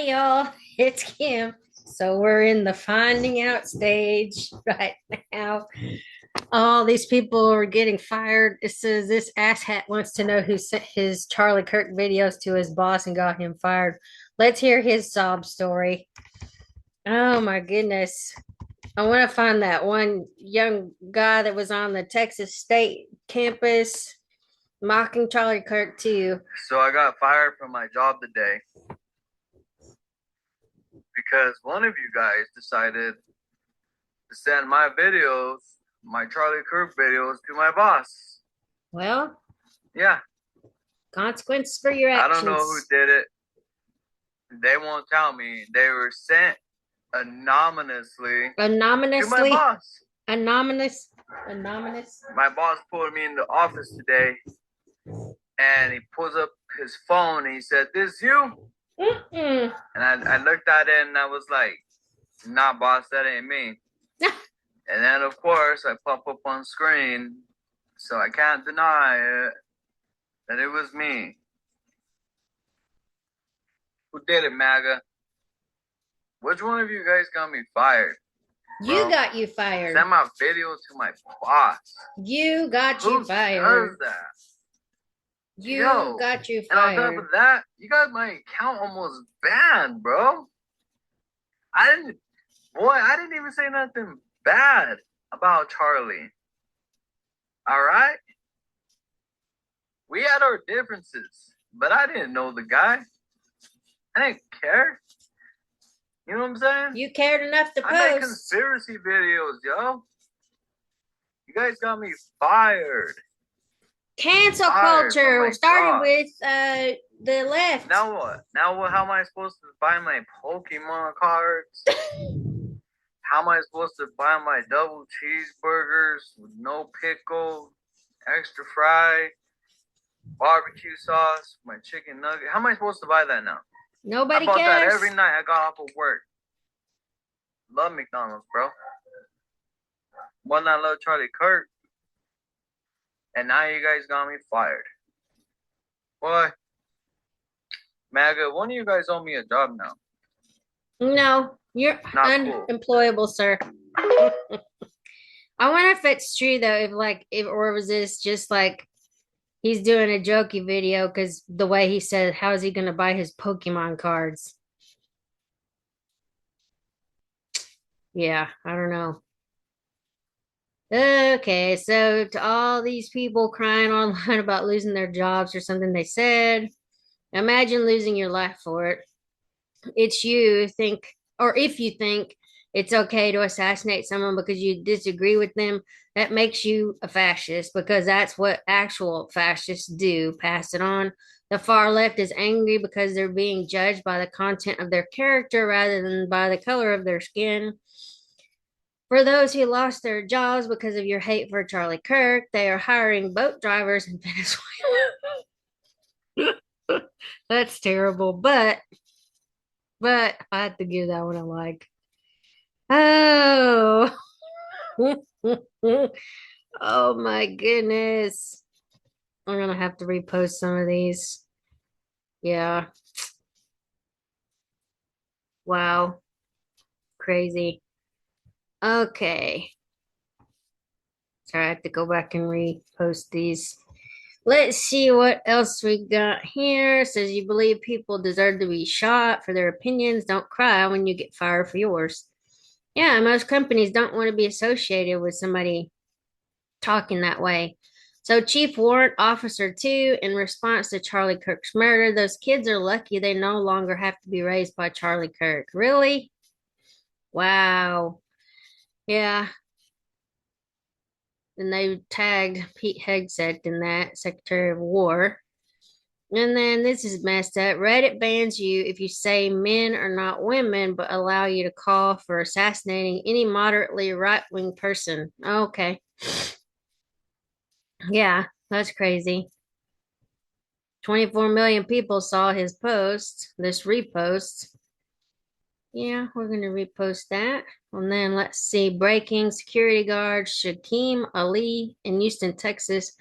Hi, y'all. It's Kim. So we're in the finding out stage right now. All these people are getting fired. It says this asshat wants to know who sent his Charlie Kirk videos to his boss and got him fired. Let's hear his sob story. Oh my goodness. I want to find that one young guy that was on the Texas State campus mocking Charlie Kirk too. So I got fired from my job today because one of you guys decided to send my videos, my Charlie Kirk videos, to my boss. Well, Yeah, consequences for your I actions. don't know who did it. They won't tell me. They were sent anonymously to my boss. Anonymous. My boss pulled me in the office today and he pulls up his phone and he said, "This you?" Mm-mm. And I looked at it and I was like, "Nah, boss, that ain't me." And then, of course, I pop up on screen, so I can't deny it, that it was me. Who did it, MAGA? Which one of you guys got me fired? You got you fired. Send my video to my boss. You got you fired. Who does that? You got you fired. And on top of that, you got my account almost banned, bro. I didn't even say nothing bad about Charlie. All right? We had our differences, but I didn't know the guy. I didn't care. You know what I'm saying? You cared enough to post. I make conspiracy videos, yo. You guys got me fired. Cancel culture started with the left. Now what? How am I supposed to buy my Pokemon cards? How am I supposed to buy my double cheeseburgers with no pickle, extra fry, barbecue sauce, my chicken nugget? How am I supposed to buy that now? Nobody cares. I bought cares. that every night I got off of work. Love McDonald's, bro. One I love Charlie Kirk. And now you guys got me fired. Boy, MAGA, one of you guys owe me a job now. No, you're not unemployable, cool. Sir. I wonder if it's true though, or was this just like he's doing a jokey video because the way he said, how is he going to buy his Pokemon cards? Yeah, I don't know. Okay, so to all these people crying online about losing their jobs or something they said, imagine losing your life for it. It's you think, or if you think it's okay to assassinate someone because you disagree with them, that makes you a fascist because that's what actual fascists do. Pass it on. The far left is angry because they're being judged by the content of their character rather than by the color of their skin. For those who lost their jobs because of your hate for Charlie Kirk, they are hiring boat drivers in Venezuela. That's terrible, but I have to give that one a like. Oh, oh my goodness. I'm gonna have to repost some of these. Yeah. Wow. Crazy. Okay. Sorry, I have to go back and repost these. Let's see what else we got here. It says you believe people deserve to be shot for their opinions. Don't cry when you get fired for yours. Yeah, most companies don't want to be associated with somebody talking that way. So Chief Warrant Officer 2, in response to Charlie Kirk's murder, those kids are lucky they no longer have to be raised by Charlie Kirk. Really? Wow. Yeah. And they tagged Pete Hegseth in that, Secretary of War. And then this is messed up. Reddit bans you if you say men are not women, but allow you to call for assassinating any moderately right-wing person. Okay. Yeah, that's crazy. 24 million people saw his post, this repost. Yeah, we're going to repost that. And then let's see. Breaking security guard Shaquem Ali in Houston, Texas,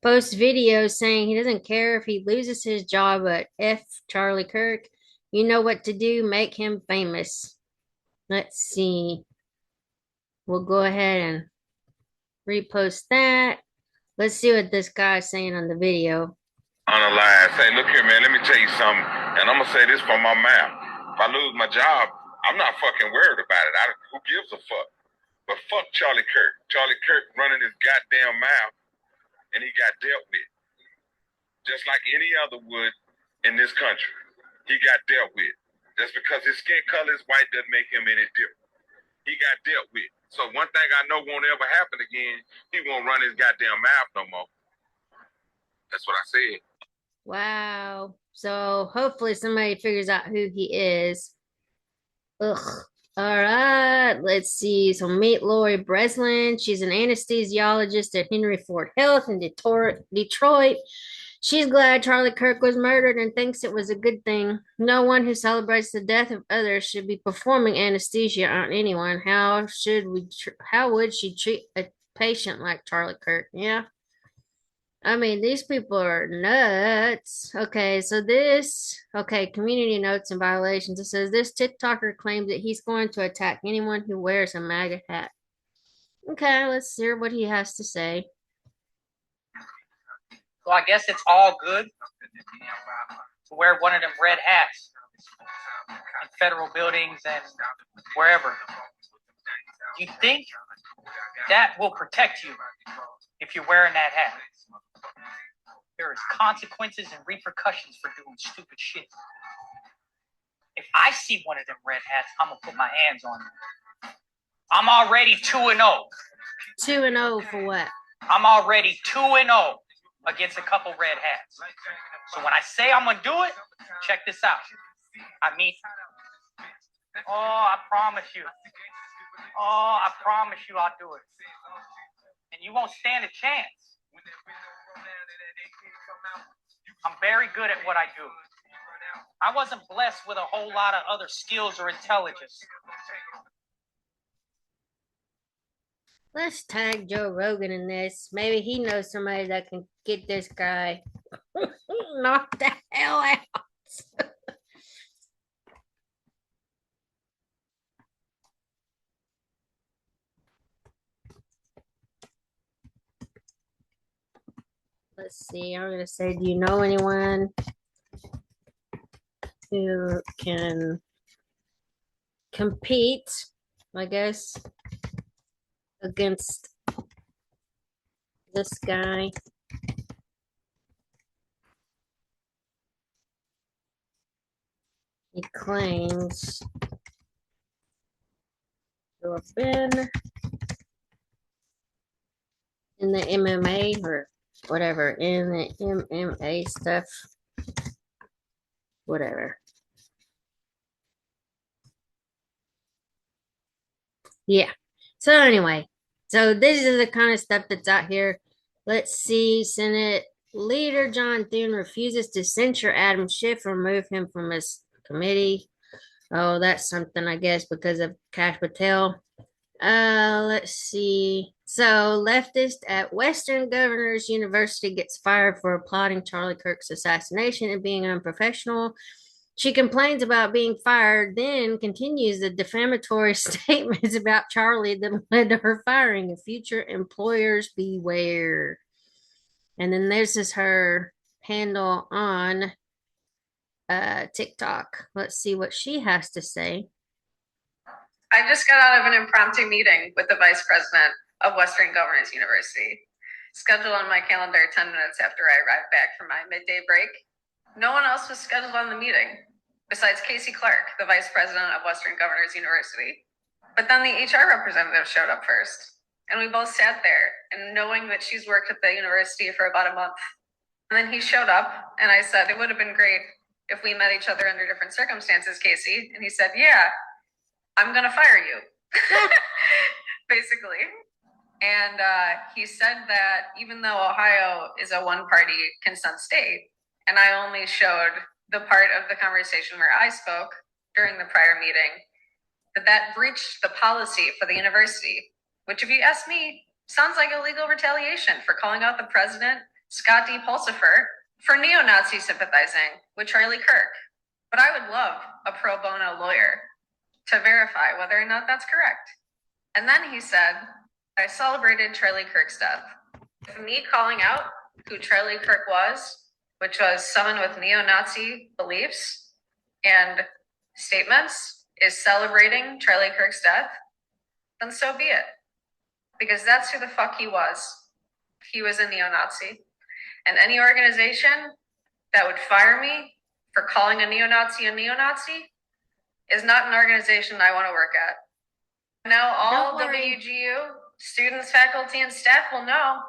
posts videos saying he doesn't care if he loses his job at F. Charlie Kirk. You know what to do. Make him famous. Let's see. We'll go ahead and repost that. Let's see what this guy's saying on the video. On the line, say, look here, man, let me tell you something. And I'm going to say this from my mouth. If I lose my job, I'm not fucking worried about it. Who gives a fuck? But fuck Charlie Kirk. Charlie Kirk running his goddamn mouth, and he got dealt with. Just like any other would in this country. He got dealt with. Just because his skin color is white doesn't make him any different. He got dealt with. So one thing I know won't ever happen again, he won't run his goddamn mouth no more. That's what I said. Wow. So hopefully somebody figures out who he is. Ugh. All right. Let's see. So meet Lori Breslin. She's an anesthesiologist at Henry Ford Health in Detroit. She's glad Charlie Kirk was murdered and thinks it was a good thing. No one who celebrates the death of others should be performing anesthesia on anyone. How would she treat a patient like Charlie Kirk? Yeah. I mean, these people are nuts. Community notes and violations. It says this TikToker claims that he's going to attack anyone who wears a MAGA hat. Okay, let's hear what he has to say. So I guess it's all good to wear one of them red hats in federal buildings and wherever. You think that will protect you if you're wearing that hat? There is consequences and repercussions for doing stupid shit. If I see one of them red hats, I'm gonna put my hands on you. I'm already 2-0. 2-0 for what? I'm already 2-0 against a couple red hats. So when I say I'm gonna do it, check this out. I mean, I promise you. I promise you I'll do it. And you won't stand a chance. I'm very good at what I do. I wasn't blessed with a whole lot of other skills or intelligence. Let's tag Joe Rogan in this. Maybe he knows somebody that can get this guy knocked the hell out. Let's see. I'm going to say, do you know anyone who can compete, I guess, against this guy? He claims to have been in the MMA or whatever, in the MMA stuff, whatever. Yeah. So anyway, so this is the kind of stuff that's out here. Let's see. Senate Leader John Thune refuses to censure Adam Schiff, remove him from his committee. Oh, that's something, I guess, because of Kash Patel. Let's see. So, leftist at Western Governors University gets fired for applauding Charlie Kirk's assassination and being unprofessional. She complains about being fired, then continues the defamatory statements about Charlie that led to her firing. Future employers beware. And then there's her handle on TikTok. Let's see what she has to say. I just got out of an impromptu meeting with the vice president of Western Governors University, scheduled on my calendar 10 minutes after I arrived back from my midday break. No one else was scheduled on the meeting, besides Casey Clark, the vice president of Western Governors University. But then the HR representative showed up first, and we both sat there, and knowing that she's worked at the university for about a month. And then he showed up, and I said, it would have been great if we met each other under different circumstances, Casey. And he said, yeah, I'm going to fire you, basically. And he said that even though Ohio is a one-party consent state, and I only showed the part of the conversation where I spoke during the prior meeting, that breached the policy for the university, which, if you ask me, sounds like illegal retaliation for calling out the president, Scott D. Pulsifer, for neo-Nazi sympathizing with Charlie Kirk. But I would love a pro bono lawyer to verify whether or not that's correct. And then he said, I celebrated Charlie Kirk's death. If me calling out who Charlie Kirk was, which was someone with neo-Nazi beliefs and statements, is celebrating Charlie Kirk's death, then so be it. Because that's who the fuck he was. He was a neo-Nazi. And any organization that would fire me for calling a neo-Nazi is not an organization I want to work at. Now all WGU students, faculty, and staff will know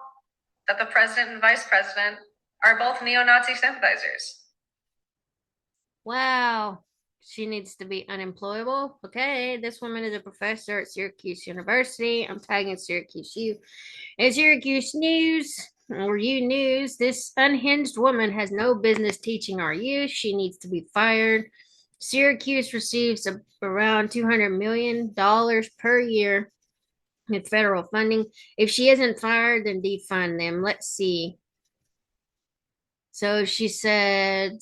that the president and vice president are both neo-Nazi sympathizers. Wow. She needs to be unemployable. Okay, this woman is a professor at Syracuse University. I'm tagging Syracuse U. And Syracuse News, or U News, this unhinged woman has no business teaching our youth. She needs to be fired. Syracuse receives around $200 million per year in federal funding. If she isn't fired, then defund them. Let's see. So she said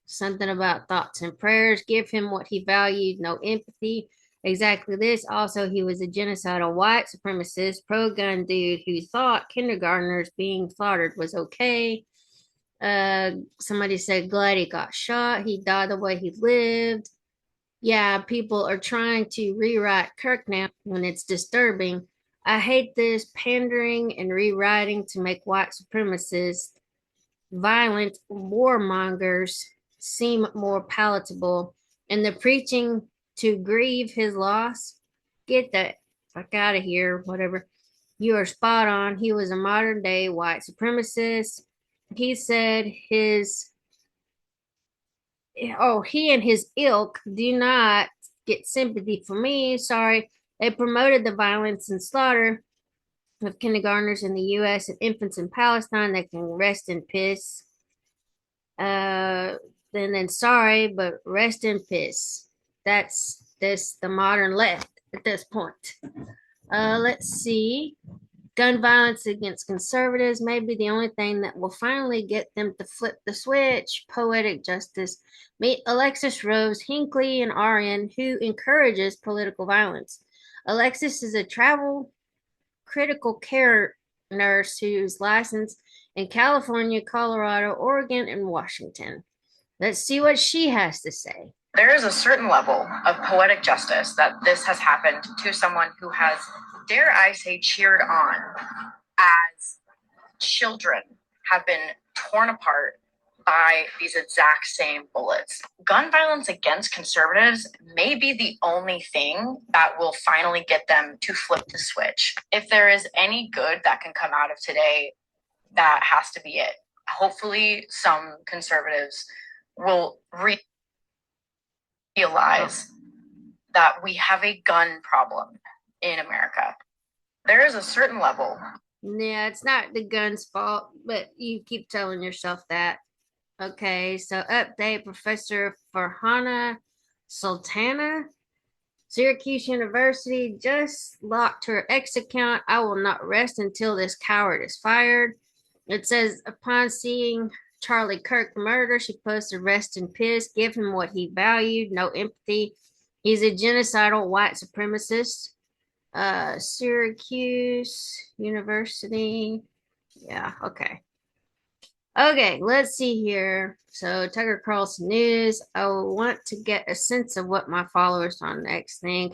something about thoughts and prayers. Give him what he valued, no empathy. Exactly this. Also, he was a genocidal white supremacist, pro-gun dude who thought kindergartners being slaughtered was okay. Somebody said glad he got shot. He died the way he lived. Yeah, people are trying to rewrite Kirk now when it's disturbing. I hate this pandering and rewriting to make white supremacists, violent warmongers seem more palatable, and the preaching to grieve his loss. Get that fuck out of here, whatever. You are spot on. He was a modern day white supremacist. He said he and his ilk do not get sympathy from me. Sorry. They promoted the violence and slaughter of kindergartners in the U.S. and infants in Palestine. They can rest in peace. Then sorry, but rest in peace. That's the modern left at this point. Let's see. Gun violence against conservatives may be the only thing that will finally get them to flip the switch. Poetic justice. Meet Alexis Rose Hinckley, an RN who encourages political violence. Alexis is a travel critical care nurse who's licensed in California, Colorado, Oregon, and Washington. Let's see what she has to say. There is a certain level of poetic justice that this has happened to someone who has, dare I say, cheered on as children have been torn apart by these exact same bullets. Gun violence against conservatives may be the only thing that will finally get them to flip the switch. If there is any good that can come out of today, that has to be it. Hopefully some conservatives will realize that we have a gun problem in America. There is a certain level. Yeah, it's not the gun's fault, but you keep telling yourself that. Okay, so update, Professor Farhana Sultana, Syracuse University just locked her X account. I will not rest until this coward is fired. It says, upon seeing Charlie Kirk murder, she posted, rest in peace, give him what he valued, no empathy. He's a genocidal white supremacist. Syracuse University. Yeah, okay. Okay, let's see here. So Tucker Carlson News. I want to get a sense of what my followers on X think.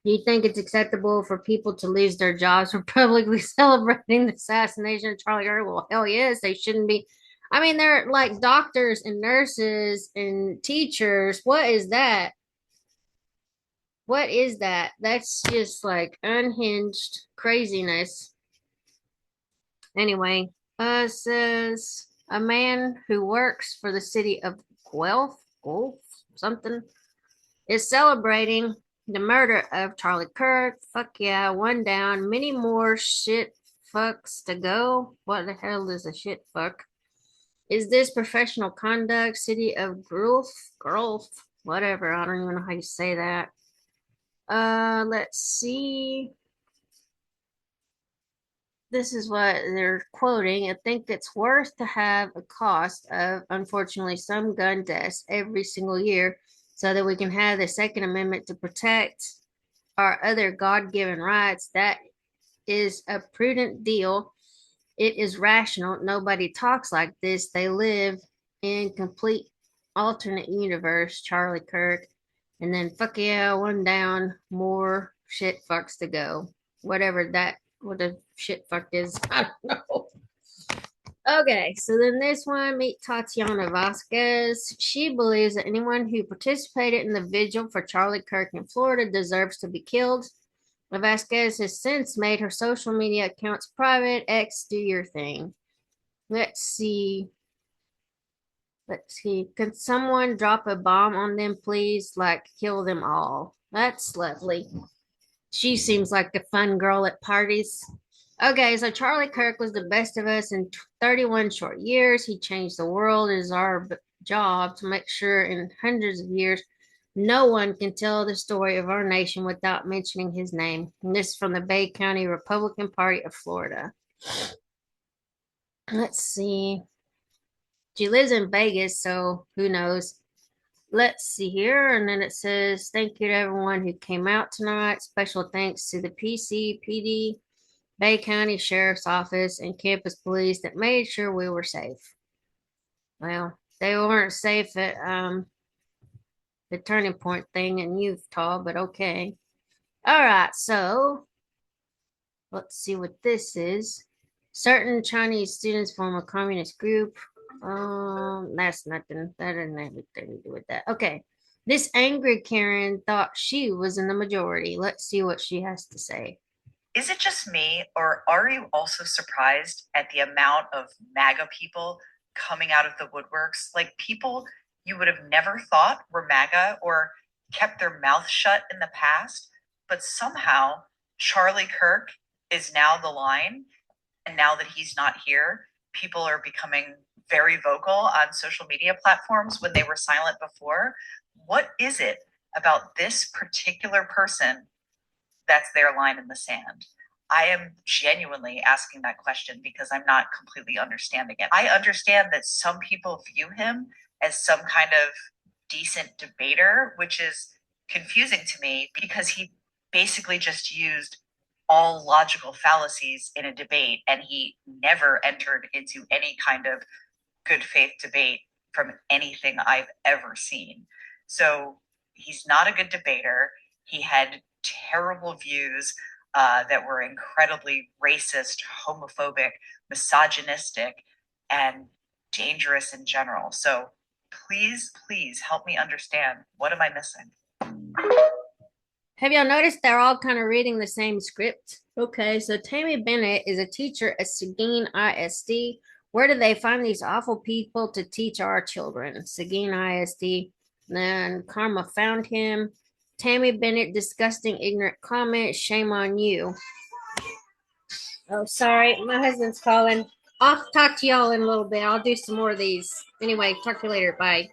Do you think it's acceptable for people to lose their jobs for publicly celebrating the assassination of Charlie Kirk? Well, hell yes, they shouldn't be. I mean, they're like doctors and nurses and teachers. What is that? What is that? That's just like unhinged craziness. Anyway, says a man who works for the city of Guelph, something, is celebrating the murder of Charlie Kirk. Fuck yeah, one down, many more shit fucks to go. What the hell is a shit fuck? Is this professional conduct? City of Guelph, whatever. I don't even know how you say that. Let's see. this is what they're quoting. I think it's worth to have a cost of, unfortunately, some gun deaths every single year so that we can have the Second Amendment to protect our other God given rights. That is a prudent deal. It is rational. Nobody talks like this. They live in complete alternate universe, Charlie Kirk. And then fuck yeah, one down, more shit fucks to go. What a shit fuck is, I don't know. Okay, so then this one, meet Tatiana Vasquez. She believes that anyone who participated in the vigil for Charlie Kirk in Florida deserves to be killed. Vasquez has since made her social media accounts private. X, do your thing. Let's see. Let's see. Can someone drop a bomb on them, please? Like, kill them all. That's lovely. She seems like the fun girl at parties. Okay, so Charlie Kirk was the best of us in 31 short years. He changed the world. It is our job to make sure in hundreds of years no one can tell the story of our nation without mentioning his name. And this is from the Bay County Republican Party of Florida. Let's see. She lives in Vegas, so who knows? Let's see here. And then it says, thank you to everyone who came out tonight. Special thanks to the PCPD, Bay County Sheriff's Office, and campus police that made sure we were safe. Well, they weren't safe at the turning point thing in Utah, but okay. All right, so let's see what this is. Certain Chinese students form a communist group. That's nothing. That doesn't have anything to do with that. Okay. This angry Karen thought she was in the majority. Let's see what she has to say. Is it just me, or are you also surprised at the amount of MAGA people coming out of the woodworks? Like people you would have never thought were MAGA or kept their mouth shut in the past, but somehow Charlie Kirk is now the line. And now that he's not here, people are becoming very vocal on social media platforms when they were silent before. What is it about this particular person that's their line in the sand? I am genuinely asking that question because I'm not completely understanding it. I understand that some people view him as some kind of decent debater, which is confusing to me because he basically just used all logical fallacies in a debate and he never entered into any kind of good faith debate from anything I've ever seen. So he's not a good debater. He had terrible views that were incredibly racist, homophobic, misogynistic, and dangerous in general. So please, please help me understand. What am I missing? Have y'all noticed they're all kind of reading the same script? Okay, so Tammy Bennett is a teacher at Seguin ISD. Where do they find these awful people to teach our children? Seguin ISD. Then Karma found him. Tammy Bennett, disgusting, ignorant comment. Shame on you. Oh, sorry. My husband's calling. I'll talk to y'all in a little bit. I'll do some more of these. Anyway, talk to you later. Bye.